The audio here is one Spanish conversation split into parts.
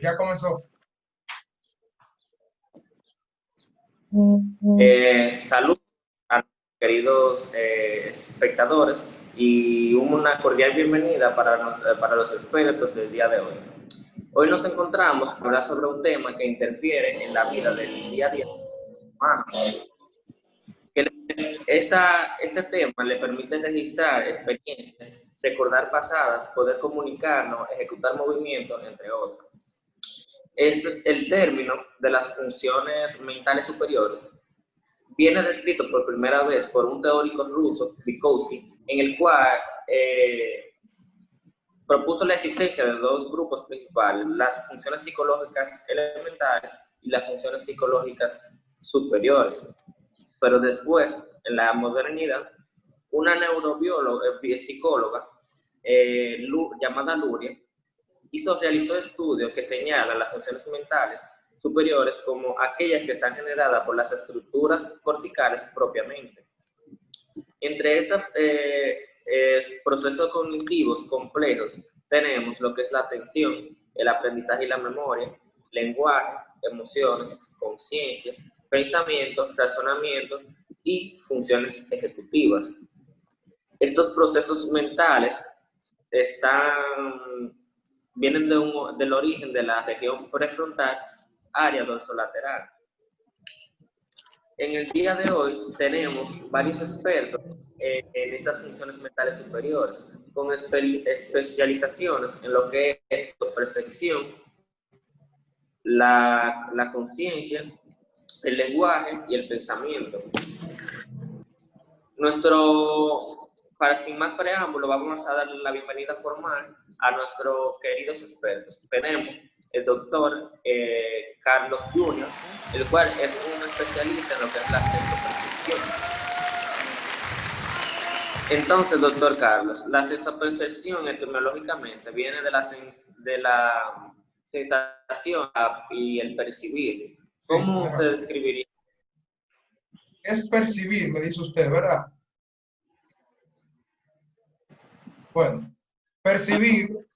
Ya comenzó. Salud a queridos espectadores y una cordial bienvenida para los expertos del día de hoy. Hoy nos encontramos para hablar sobre un tema que interfiere en la vida del día a día humano. Este tema le permite registrar experiencias, recordar pasadas, poder comunicarnos, ejecutar movimientos, entre otros. Es el término de las funciones mentales superiores. Viene descrito por primera vez por un teórico ruso, Vygotsky, en el cual propuso la existencia de dos grupos principales, las funciones psicológicas elementales y las funciones psicológicas superiores. Pero después, en la modernidad, una neurobióloga, psicóloga llamada Luria, realizó estudios que señalan las funciones mentales superiores como aquellas que están generadas por las estructuras corticales propiamente. Entre estos procesos cognitivos complejos tenemos lo que es la atención, el aprendizaje y la memoria, lenguaje, emociones, conciencia, pensamiento, razonamiento y funciones ejecutivas. Estos procesos mentales vienen del origen de la región prefrontal, área dorsolateral. En el día de hoy tenemos varios expertos en estas funciones mentales superiores, con especializaciones en lo que es la percepción, la conciencia, el lenguaje y el pensamiento. Para sin más preámbulo, vamos a dar la bienvenida formal a nuestros queridos expertos. Tenemos el doctor Carlos Junior, el cual es un especialista en lo que es la sensopercepción. Entonces, doctor Carlos, la sensopercepción etimológicamente viene de la sensación y el percibir. ¿Cómo usted describiría? Es percibir, me dice usted, ¿verdad? Bueno, percibir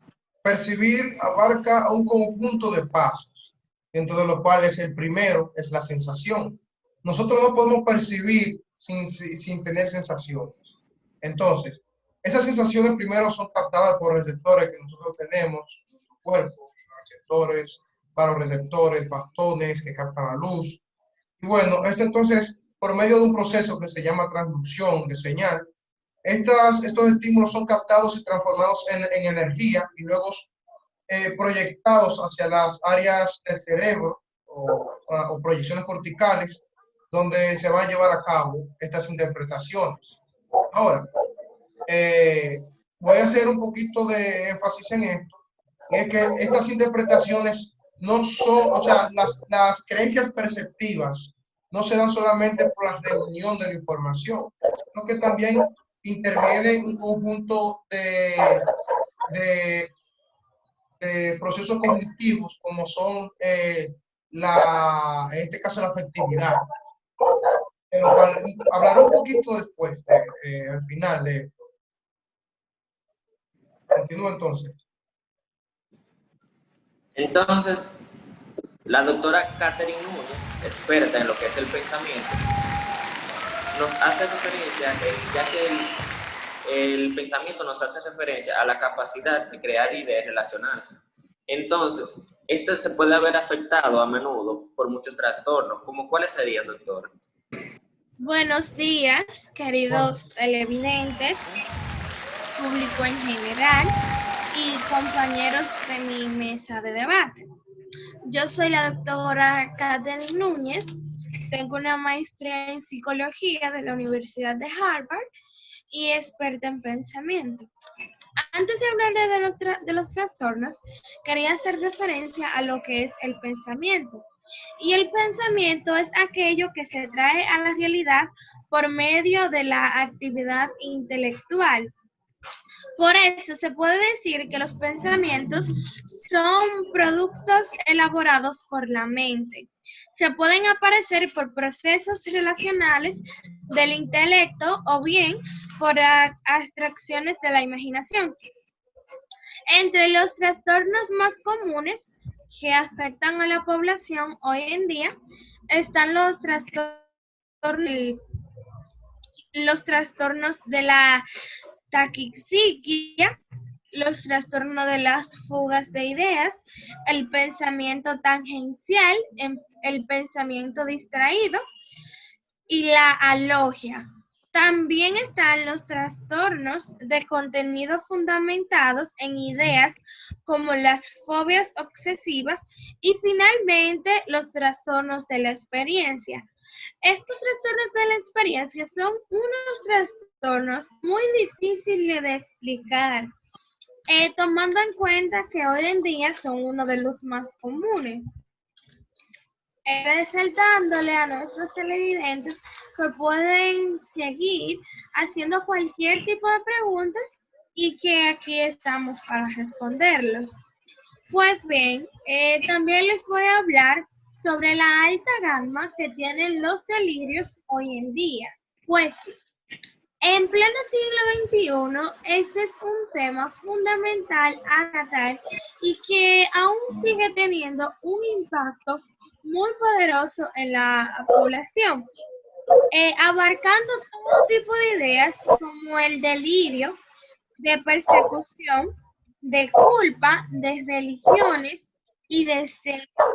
abarca un conjunto de pasos, dentro de los cuales el primero es la sensación. Nosotros no podemos percibir sin tener sensaciones. Entonces, esas sensaciones primero son captadas por receptores que nosotros tenemos en nuestro cuerpo, receptores, varoreceptores, bastones que captan la luz. Y bueno, esto entonces, por medio de un proceso que se llama transducción de señal, estos estímulos son captados y transformados en energía y luego proyectados hacia las áreas del cerebro o proyecciones corticales, donde se van a llevar a cabo estas interpretaciones. Ahora, voy a hacer un poquito de énfasis en esto, y es que estas interpretaciones no son, o sea, las creencias perceptivas no se dan solamente por la reunión de la información, sino que también interviene un conjunto de procesos cognitivos como son, en este caso, la afectividad, de lo cual hablaré un poquito después, al final de esto. Continúo entonces. Entonces, la doctora Catherine Núñez, experta en lo que es el pensamiento, nos hace referencia, ya que el pensamiento nos hace referencia a la capacidad de crear ideas y relacionarse. Entonces, esto se puede haber afectado a menudo por muchos trastornos, como cuáles serían, doctora. Buenos días, queridos televidentes, público en general y compañeros de mi mesa de debate. Yo soy la doctora Catherine Núñez, tengo una maestría en psicología de la Universidad de Harvard y experta en pensamiento. Antes de hablarle de los trastornos, quería hacer referencia a lo que es el pensamiento. Y el pensamiento es aquello que se trae a la realidad por medio de la actividad intelectual. Por eso se puede decir que los pensamientos son productos elaborados por la mente. Se pueden aparecer por procesos relacionales del intelecto o bien por abstracciones de la imaginación. Entre los trastornos más comunes que afectan a la población hoy en día están los trastornos de la taquixiquia, los trastornos de las fugas de ideas, el pensamiento tangencial, el pensamiento distraído y la alogia. También están los trastornos de contenido fundamentados en ideas como las fobias obsesivas y finalmente los trastornos de la experiencia. Estos trastornos de la experiencia son unos trastornos muy difíciles de explicar, tomando en cuenta que hoy en día son uno de los más comunes. Resaltándole a nuestros televidentes que pueden seguir haciendo cualquier tipo de preguntas y que aquí estamos para responderlo. Pues bien, también les voy a hablar sobre la alta gama que tienen los delirios hoy en día. Pues sí, en pleno siglo XXI, este es un tema fundamental a tratar y que aún sigue teniendo un impacto muy poderoso en la población, abarcando todo tipo de ideas como el delirio de persecución, de culpa, de religiones y de sectas.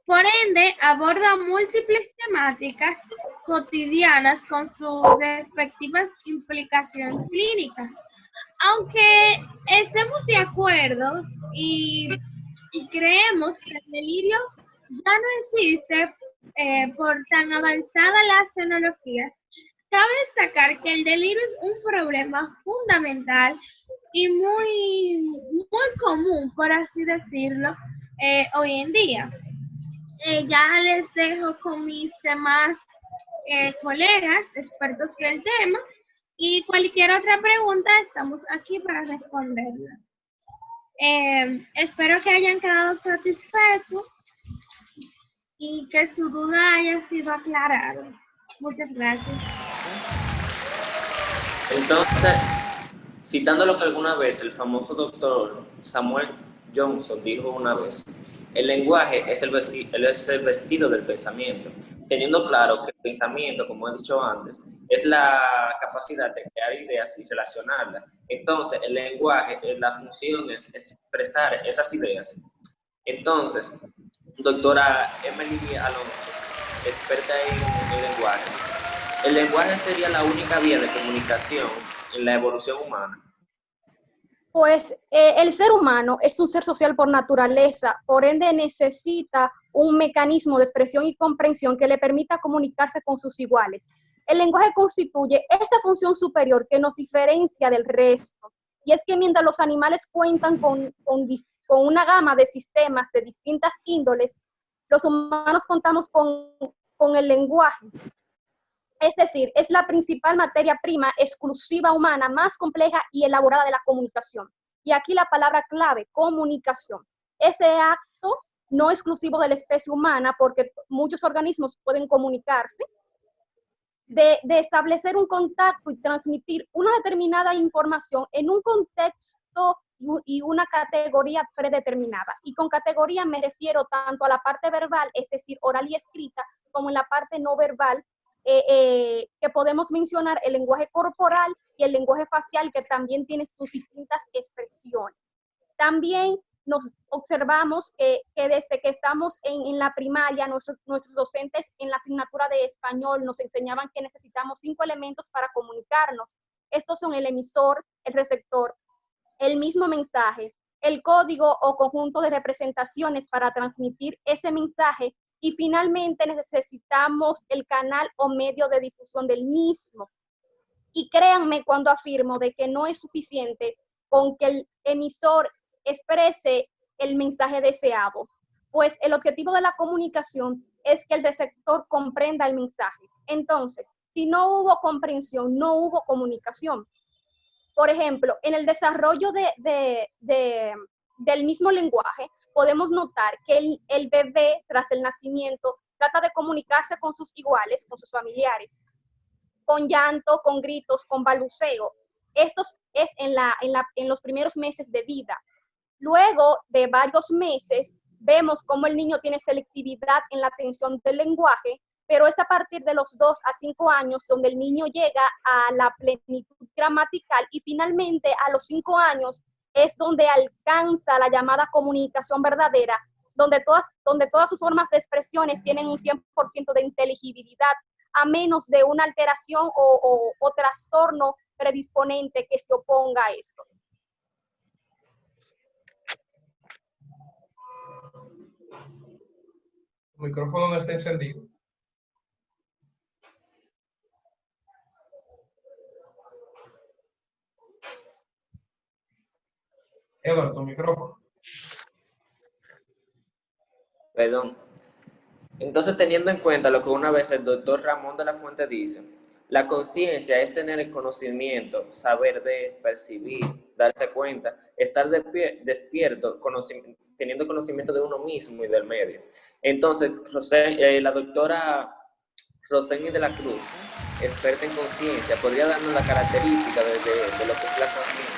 Por ende, aborda múltiples temáticas cotidianas con sus respectivas implicaciones clínicas. Aunque estemos de acuerdo y creemos que el delirio ya no existe por tan avanzada las tecnologías, cabe destacar que el delirio es un problema fundamental y muy común, por así decirlo, hoy en día. Ya les dejo con mis demás colegas, expertos del tema, y cualquier otra pregunta estamos aquí para responderla. Espero que hayan quedado satisfechos y que su duda haya sido aclarada. Muchas gracias. Entonces, citando lo que alguna vez el famoso doctor Samuel Johnson dijo una vez, el lenguaje es el vestido del pensamiento, teniendo claro que el pensamiento, como he dicho antes, es la capacidad de crear ideas y relacionarlas. Entonces, el lenguaje, la función es expresar esas ideas. Entonces, doctora Emily Alonso, experta en lenguaje, ¿el lenguaje sería la única vía de comunicación en la evolución humana? Pues el ser humano es un ser social por naturaleza, por ende necesita un mecanismo de expresión y comprensión que le permita comunicarse con sus iguales. El lenguaje constituye esa función superior que nos diferencia del resto, y es que mientras los animales cuentan con una gama de sistemas de distintas índoles, los humanos contamos con el lenguaje. Es decir, es la principal materia prima exclusiva humana más compleja y elaborada de la comunicación. Y aquí la palabra clave, comunicación. Ese acto no exclusivo de la especie humana, porque muchos organismos pueden comunicarse, de establecer un contacto y transmitir una determinada información en un contexto y una categoría predeterminada. Y con categoría me refiero tanto a la parte verbal, es decir, oral y escrita, como en la parte no verbal, que podemos mencionar el lenguaje corporal y el lenguaje facial, que también tiene sus distintas expresiones. También nos observamos que desde que estamos en la primaria, nuestros docentes en la asignatura de español nos enseñaban que necesitamos 5 elementos para comunicarnos. Estos son el emisor, el receptor, el mismo mensaje, el código o conjunto de representaciones para transmitir ese mensaje, y finalmente necesitamos el canal o medio de difusión del mismo. Y créanme cuando afirmo de que no es suficiente con que el emisor exprese el mensaje deseado, pues el objetivo de la comunicación es que el receptor comprenda el mensaje. Entonces, si no hubo comprensión, no hubo comunicación. Por ejemplo, en el desarrollo del mismo lenguaje, podemos notar que el bebé, tras el nacimiento, trata de comunicarse con sus iguales, con sus familiares, con llanto, con gritos, con balbuceo. Esto es en los primeros meses de vida. Luego de varios meses, vemos cómo el niño tiene selectividad en la atención del lenguaje, pero es a partir de los 2 a 5 años donde el niño llega a la plenitud gramatical y finalmente a los 5 años es donde alcanza la llamada comunicación verdadera, donde todas sus formas de expresiones tienen un 100% de inteligibilidad, a menos de una alteración o trastorno predisponente que se oponga a esto. El micrófono no está encendido. Eduardo, tu micrófono. Perdón. Entonces, teniendo en cuenta lo que una vez el doctor Ramón de la Fuente dice, la conciencia es tener el conocimiento, saber de percibir, darse cuenta, estar despierto, teniendo conocimiento de uno mismo y del medio. Entonces, la doctora Roseni de la Cruz, experta en conciencia, ¿podría darnos la característica de lo que es la conciencia?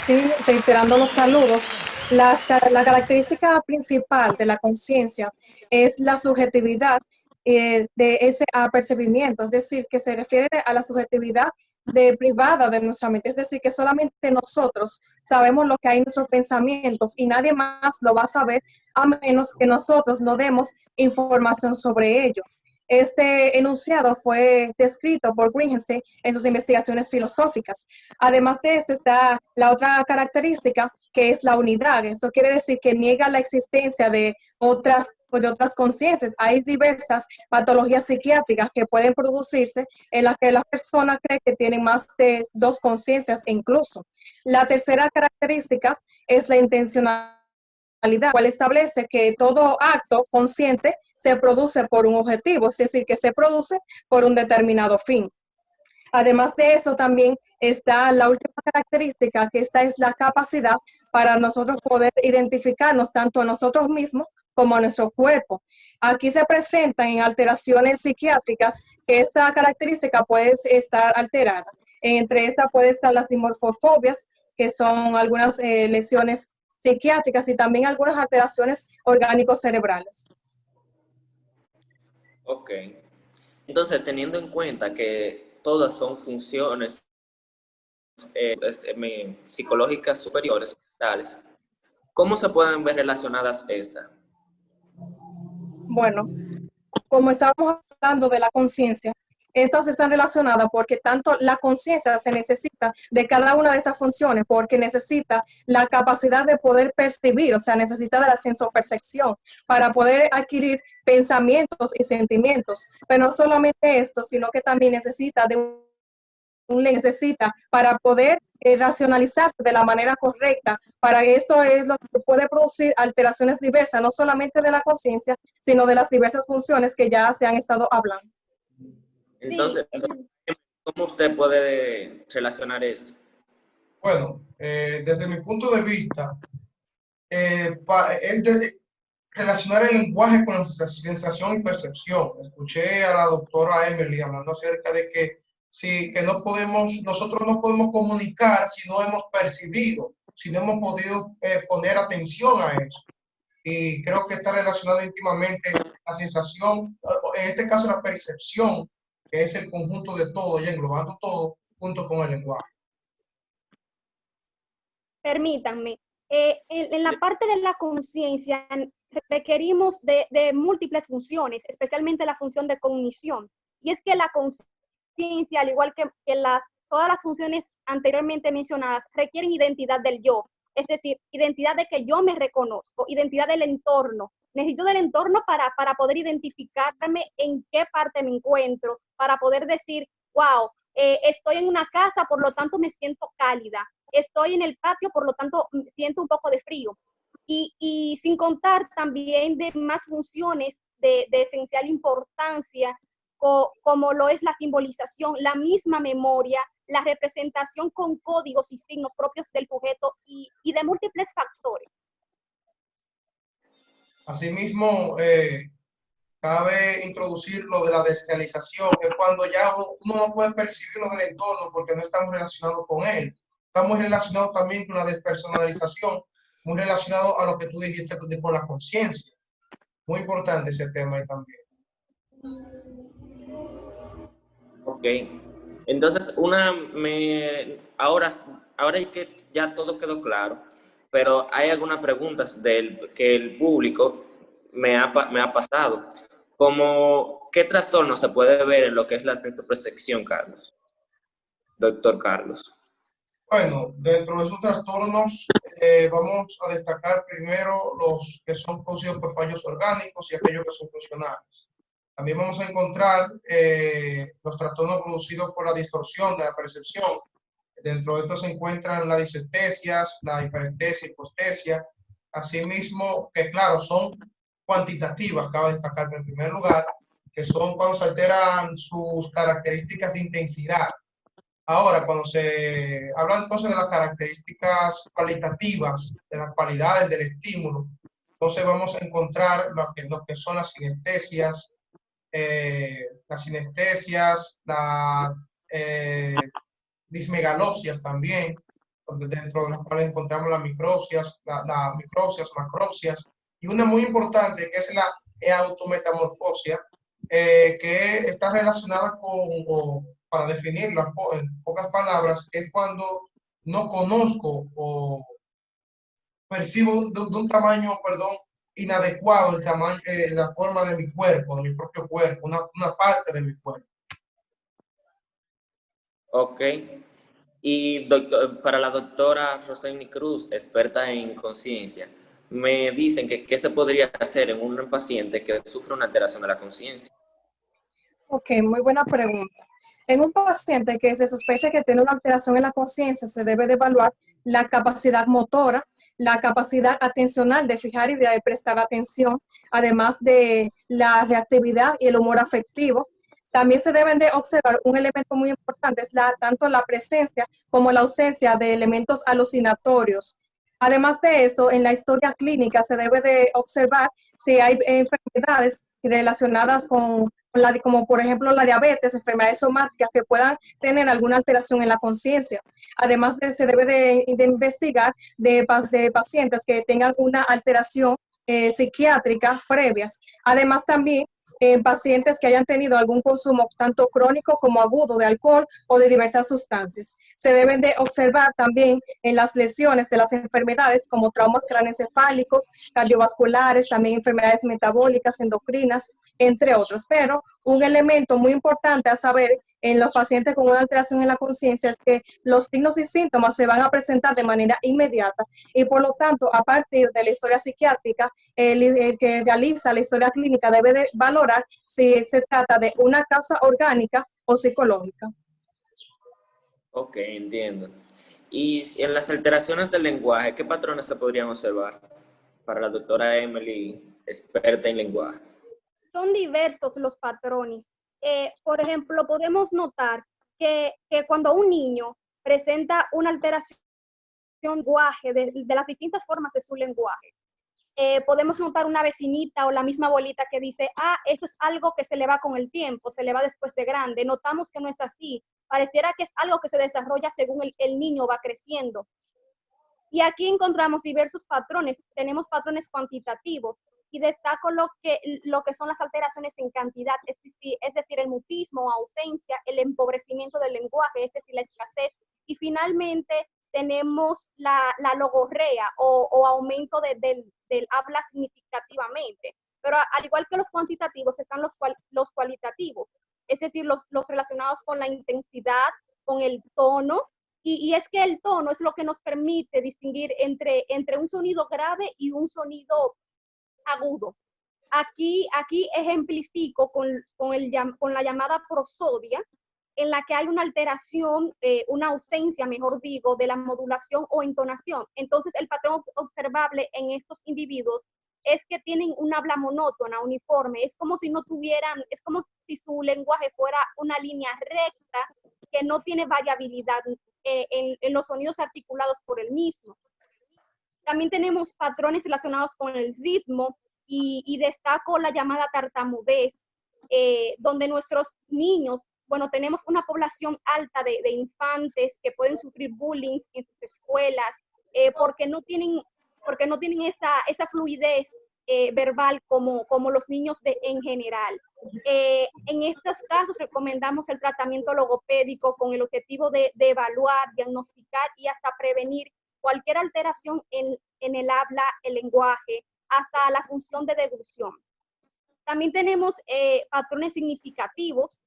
Sí, reiterando los saludos. La característica principal de la conciencia es la subjetividad de ese apercibimiento, es decir, que se refiere a la subjetividad privada de nuestra mente, es decir, que solamente nosotros sabemos lo que hay en nuestros pensamientos y nadie más lo va a saber a menos que nosotros no demos información sobre ello. Este enunciado fue descrito por Wittgenstein en sus investigaciones filosóficas. Además de esto está la otra característica, que es la unidad. Eso quiere decir que niega la existencia de otras conciencias. Hay diversas patologías psiquiátricas que pueden producirse en las que la persona cree que tienen más de 2 conciencias incluso. La tercera característica es la intencionalidad, cual establece que todo acto consciente se produce por un objetivo, es decir, que se produce por un determinado fin. Además de eso, también está la última característica, que esta es la capacidad para nosotros poder identificarnos tanto a nosotros mismos como a nuestro cuerpo. Aquí se presentan en alteraciones psiquiátricas que esta característica puede estar alterada. Entre estas puede estar las dimorfofobias, que son algunas lesiones psiquiátricas y también algunas alteraciones orgánicos cerebrales. Ok. Entonces, teniendo en cuenta que todas son funciones psicológicas superiores, tales, ¿cómo se pueden ver relacionadas estas? Bueno, como estábamos hablando de la conciencia, estas están relacionadas porque tanto la conciencia se necesita de cada una de esas funciones, porque necesita la capacidad de poder percibir, o sea, necesita de la sensopercepción para poder adquirir pensamientos y sentimientos. Pero no solamente esto, sino que también necesita necesita para poder racionalizarse de la manera correcta. Para esto es lo que puede producir alteraciones diversas, no solamente de la conciencia, sino de las diversas funciones que ya se han estado hablando. Entonces, ¿cómo usted puede relacionar esto? Bueno, desde mi punto de vista, relacionar el lenguaje con la sensación y percepción. Escuché a la doctora Emily hablando acerca de que sí, que nosotros no podemos comunicar si no hemos percibido, si no hemos podido poner atención a eso. Y creo que está relacionado íntimamente la sensación, en este caso la percepción, que es el conjunto de todo y englobando todo junto con el lenguaje. Permítanme, en la parte de la conciencia requerimos de múltiples funciones, especialmente la función de cognición. Y es que la conciencia, al igual que todas las funciones anteriormente mencionadas, requieren identidad del yo. Es decir, identidad de que yo me reconozco, identidad del entorno. Necesito del entorno para poder identificarme en qué parte me encuentro, para poder decir, wow, estoy en una casa, por lo tanto me siento cálida. Estoy en el patio, por lo tanto siento un poco de frío. Y sin contar también de más funciones de esencial importancia como lo es la simbolización, la misma memoria, la representación con códigos y signos propios del sujeto y de múltiples factores. Asimismo, cabe introducir lo de la desrealización, que es cuando ya uno no puede percibir lo del entorno porque no estamos relacionados con él. Estamos relacionados también con la despersonalización, muy relacionado a lo que tú dijiste con la conciencia. Muy importante ese tema ahí también. Ok. Entonces, ahora que ya todo quedó claro, pero hay algunas preguntas que el público me ha pasado. Como, ¿qué trastorno se puede ver en lo que es la sensopercepción, Carlos? Doctor Carlos. Bueno, dentro de esos trastornos vamos a destacar primero los que son producidos por fallos orgánicos y aquellos que son funcionales. También vamos a encontrar los trastornos producidos por la distorsión de la percepción. Dentro de estos se encuentran las disestesias, la hiperestesia, hipoestesia. Asimismo, que claro, son cuantitativas, cabe destacar en primer lugar, que son cuando se alteran sus características de intensidad. Ahora, cuando se habla entonces de las características cualitativas, de las cualidades del estímulo, entonces vamos a encontrar lo que son las sinestesias, las dismegalopsias también, dentro de las cuales encontramos las micropsias, micropsias, macropsias, y una muy importante que es la autometamorfosia, que está relacionada para definirla en pocas palabras, es cuando no conozco o percibo de un tamaño, perdón, inadecuado el tamaño, la forma de mi cuerpo, de mi propio cuerpo, una parte de mi cuerpo. Ok. Y para la doctora Roseni Cruz, experta en conciencia, me dicen que qué se podría hacer en un paciente que sufre una alteración de la conciencia. Ok, muy buena pregunta. En un paciente que se sospecha que tiene una alteración en la conciencia, se debe de evaluar la capacidad motora, la capacidad atencional de fijar y de prestar atención, además de la reactividad y el humor afectivo. También se deben de observar un elemento muy importante, es tanto la presencia como la ausencia de elementos alucinatorios. Además de esto, en la historia clínica se debe de observar si hay enfermedades relacionadas como por ejemplo la diabetes, enfermedades somáticas que puedan tener alguna alteración en la conciencia. Además se debe de investigar de pacientes que tengan una alteración psiquiátrica previas. Además también pacientes que hayan tenido algún consumo tanto crónico como agudo de alcohol o de diversas sustancias. Se deben de observar también en las lesiones de las enfermedades como traumas craneoencefálicos, cardiovasculares, también enfermedades metabólicas, endocrinas, entre otros. Pero un elemento muy importante a saber en los pacientes con una alteración en la conciencia es que los signos y síntomas se van a presentar de manera inmediata y por lo tanto a partir de la historia psiquiátrica el que realiza la historia clínica debe de valorar si se trata de una causa orgánica o psicológica. Ok, entiendo. Y en las alteraciones del lenguaje, ¿qué patrones se podrían observar? Para la doctora Emily, experta en lenguaje. Son diversos los patrones. Por ejemplo, podemos notar que cuando un niño presenta una alteración del lenguaje, de las distintas formas de su lenguaje, podemos notar una vecinita o la misma abuelita que dice, eso es algo que se le va con el tiempo, se le va después de grande. Notamos que no es así. Pareciera que es algo que se desarrolla según el niño va creciendo. Y aquí encontramos diversos patrones. Tenemos patrones cuantitativos y destaco lo que son las alteraciones en cantidad, es decir, el mutismo o ausencia, el empobrecimiento del lenguaje, es decir, la escasez. Y finalmente tenemos la logorrea o aumento del habla significativamente. Pero al igual que los cuantitativos están los cualitativos, es decir, los relacionados con la intensidad, con el tono, y es que el tono es lo que nos permite distinguir entre un sonido grave y un sonido agudo. Aquí ejemplifico con la llamada prosodia, en la que hay una alteración, una ausencia, mejor digo, de la modulación o entonación. Entonces, el patrón observable en estos individuos es que tienen un habla monótona, uniforme, es como si no tuvieran, es como si su lenguaje fuera una línea recta que no tiene variabilidad en los sonidos articulados por el mismo. También tenemos patrones relacionados con el ritmo y destaco la llamada tartamudez, donde nuestros niños, bueno, tenemos una población alta de infantes que pueden sufrir bullying en sus escuelas porque no tienen esa fluidez verbal como los niños en general. En estos casos recomendamos el tratamiento logopédico con el objetivo de evaluar, diagnosticar y hasta prevenir cualquier alteración en el habla, el lenguaje, hasta la función de deglución. También tenemos patrones significativos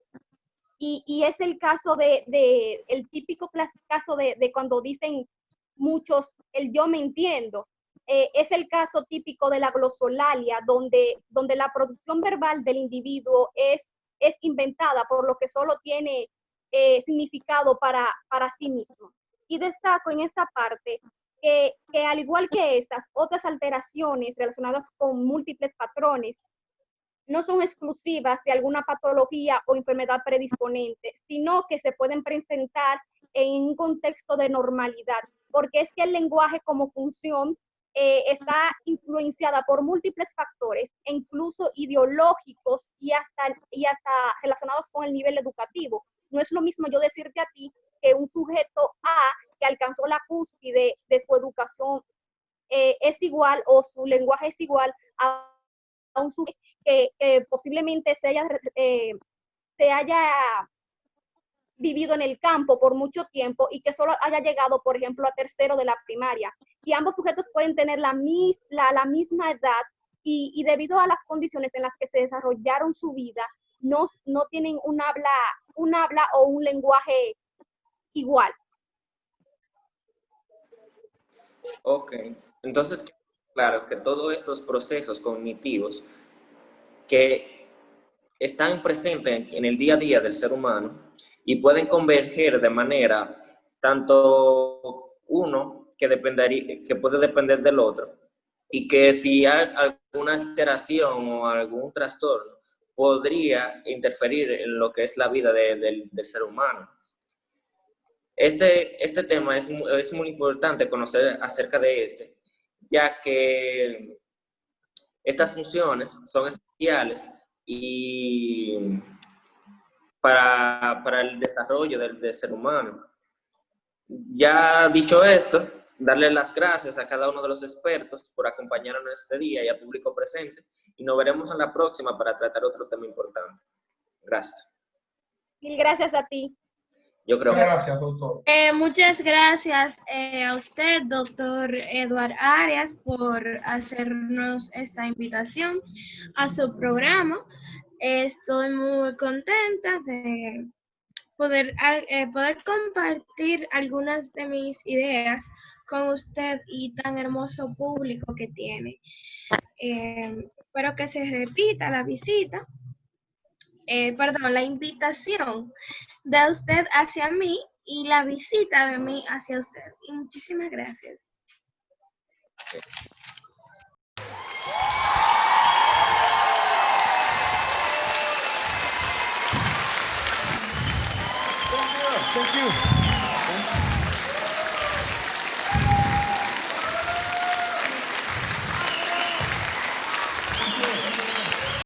y es el caso el típico caso de cuando dicen muchos, el yo me entiendo. Es el caso típico de la glosolalia, donde la producción verbal del individuo es inventada, por lo que solo tiene significado para sí mismo. Y destaco en esta parte que al igual que estas, otras alteraciones relacionadas con múltiples patrones no son exclusivas de alguna patología o enfermedad predisponente, sino que se pueden presentar en un contexto de normalidad, porque es que el lenguaje como función está influenciada por múltiples factores, incluso ideológicos y hasta relacionados con el nivel educativo. No es lo mismo yo decirte a ti que un sujeto A que alcanzó la cúspide de su educación es igual, o su lenguaje es igual a un sujeto que posiblemente se haya vivido en el campo por mucho tiempo y que solo haya llegado, por ejemplo, a tercero de la primaria. Y ambos sujetos pueden tener la misma edad y debido a las condiciones en las que se desarrollaron su vida, no tienen un habla o un lenguaje igual. Ok, entonces, claro que todos estos procesos cognitivos que están presentes en el día a día del ser humano y pueden converger de manera tanto uno que puede depender del otro, y que si hay alguna alteración o algún trastorno podría interferir en lo que es la vida del ser humano. Este tema es muy importante conocer acerca de ya que estas funciones son esenciales y para el desarrollo del ser humano. Ya dicho esto, darle las gracias a cada uno de los expertos por acompañarnos este día y al público presente, y nos veremos en la próxima para tratar otro tema importante. Gracias. Mil gracias a ti. Yo creo que... Gracias, doctor. Muchas gracias a usted, doctor Eduard Arias, por hacernos esta invitación a su programa. Estoy muy contenta de poder compartir algunas de mis ideas con usted y tan hermoso público que tiene. Espero que se repita la visita. La invitación de usted hacia mí y la visita de mí hacia usted. Y muchísimas gracias. Thank you.